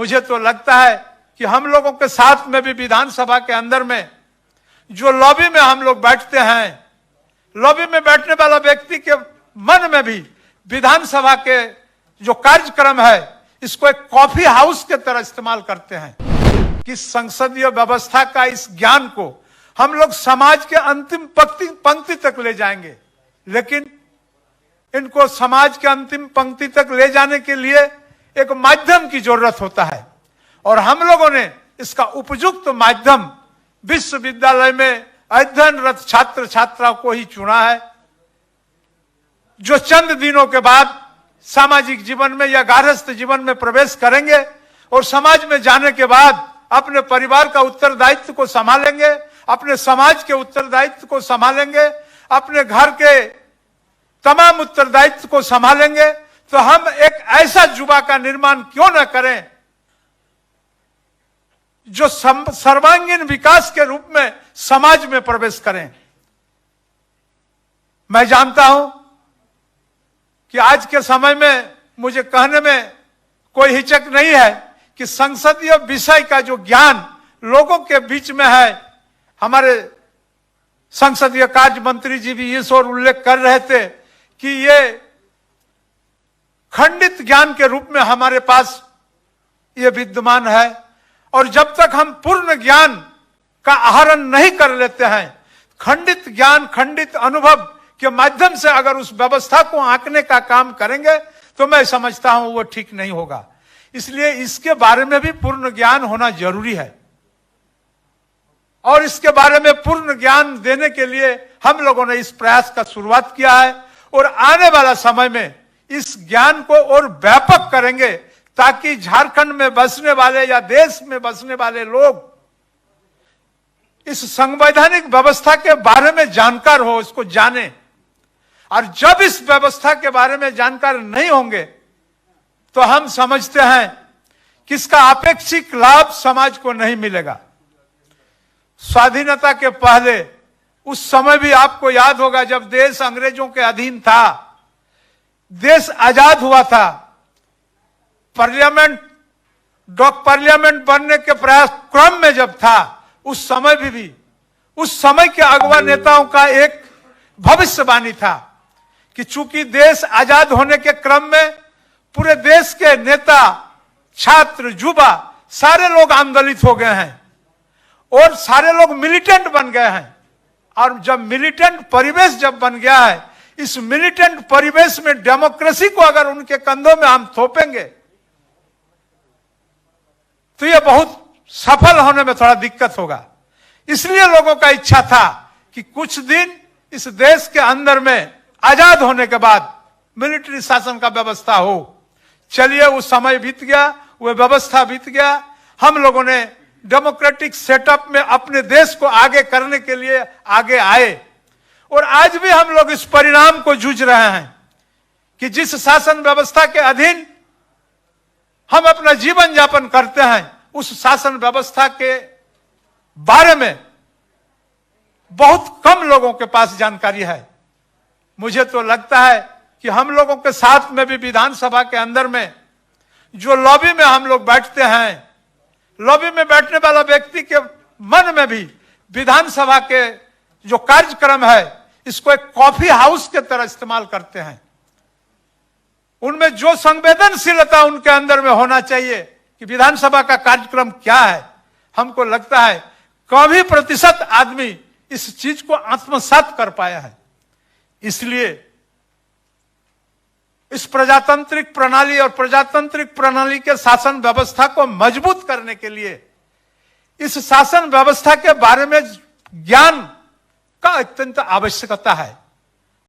मुझे तो लगता है कि हम लोगों के साथ में भी विधानसभा के अंदर में जो लॉबी में हम लोग बैठते हैं, लॉबी में बैठने वाला व्यक्ति के मन में भी विधानसभा के जो कार्यक्रम है इसको एक कॉफी हाउस के तरह इस्तेमाल करते हैं कि संसदीय व्यवस्था का इस ज्ञान को हम लोग समाज के अंतिम पंक्ति तक ले जाएंगे। लेकिन इनको समाज के अंतिम पंक्ति तक ले जाने के लिए एक माध्यम की जरूरत होता है और हम लोगों ने इसका उपयुक्त माध्यम विश्वविद्यालय में अध्ययनरत छात्र छात्राओं को ही चुना है, जो चंद दिनों के बाद सामाजिक जीवन में या गार्हस्थ जीवन में प्रवेश करेंगे और समाज में जाने के बाद अपने परिवार का उत्तरदायित्व को संभालेंगे, अपने समाज के उत्तरदायित्व को संभालेंगे, अपने घर के तमाम उत्तरदायित्व को संभालेंगे। तो हम एक ऐसा युवा का निर्माण क्यों न करें जो सर्वांगीण विकास के रूप में समाज में प्रवेश करें। मैं जानता हूं कि आज के समय में मुझे कहने में कोई हिचक नहीं है कि संसदीय विषय का जो ज्ञान लोगों के बीच में है, हमारे संसदीय कार्य मंत्री जी भी इस ओर उल्लेख कर रहे थे कि ये खंडित ज्ञान के रूप में हमारे पास ये विद्यमान है और जब तक हम पूर्ण ज्ञान का आहरण नहीं कर लेते हैं, खंडित ज्ञान, खंडित अनुभव के माध्यम से अगर उस व्यवस्था को आंकने का काम करेंगे तो मैं समझता हूं वो ठीक नहीं होगा। इसलिए इसके बारे में भी पूर्ण ज्ञान होना जरूरी है और इसके बारे में पूर्ण ज्ञान देने के लिए हम लोगों ने इस प्रयास का शुरुआत किया है और आने वाला समय में इस ज्ञान को और व्यापक करेंगे ताकि झारखंड में बसने वाले या देश में बसने वाले लोग इस संवैधानिक व्यवस्था के बारे में जानकार हो, इसको जाने। और जब इस व्यवस्था के बारे में जानकार नहीं होंगे तो हम समझते हैं कि इसका अपेक्षित लाभ समाज को नहीं मिलेगा। स्वाधीनता के पहले उस समय भी आपको याद होगा जब देश अंग्रेजों के अधीन था, देश आजाद हुआ था, पार्लियामेंट बनने के प्रयास क्रम में जब था, उस समय भी उस समय के अगवा नेताओं का एक भविष्यवाणी था कि चूंकि देश आजाद होने के क्रम में पूरे देश के नेता, छात्र, युवा सारे लोग आंदोलित हो गए हैं और सारे लोग मिलिटेंट बन गए हैं। और जब मिलिटेंट परिवेश जब बन गया है, इस मिलिटेंट परिवेश में डेमोक्रेसी को अगर उनके कंधों में हम थोपेंगे तो यह बहुत सफल होने में थोड़ा दिक्कत होगा। इसलिए लोगों का इच्छा था कि कुछ दिन इस देश के अंदर में आजाद होने के बाद मिलिट्री शासन का व्यवस्था हो। चलिए उस समय बीत गया, वह व्यवस्था बीत गया, हम लोगों ने डेमोक्रेटिक सेटअप में अपने देश को आगे करने के लिए आगे आए और आज भी हम लोग इस परिणाम को जूझ रहे हैं कि जिस शासन व्यवस्था के अधीन हम अपना जीवन यापन करते हैं, उस शासन व्यवस्था के बारे में बहुत कम लोगों के पास जानकारी है। मुझे तो लगता है कि हम लोगों के साथ में भी विधानसभा के अंदर में जो लॉबी में हम लोग बैठते हैं, लॉबी में बैठने वाला व्यक्ति के मन में भी विधानसभा के जो कार्यक्रम है इसको एक कॉफी हाउस के तरह इस्तेमाल करते हैं। उनमें जो संवेदनशीलता उनके अंदर में होना चाहिए कि विधानसभा का कार्यक्रम क्या है, हमको लगता है कभी प्रतिशत आदमी इस चीज को आत्मसात कर पाया है। इसलिए इस प्रजातांत्रिक प्रणाली और प्रजातांत्रिक प्रणाली के शासन व्यवस्था को मजबूत करने के लिए इस शासन व्यवस्था के बारे में ज्ञान का अत्यंत आवश्यकता है।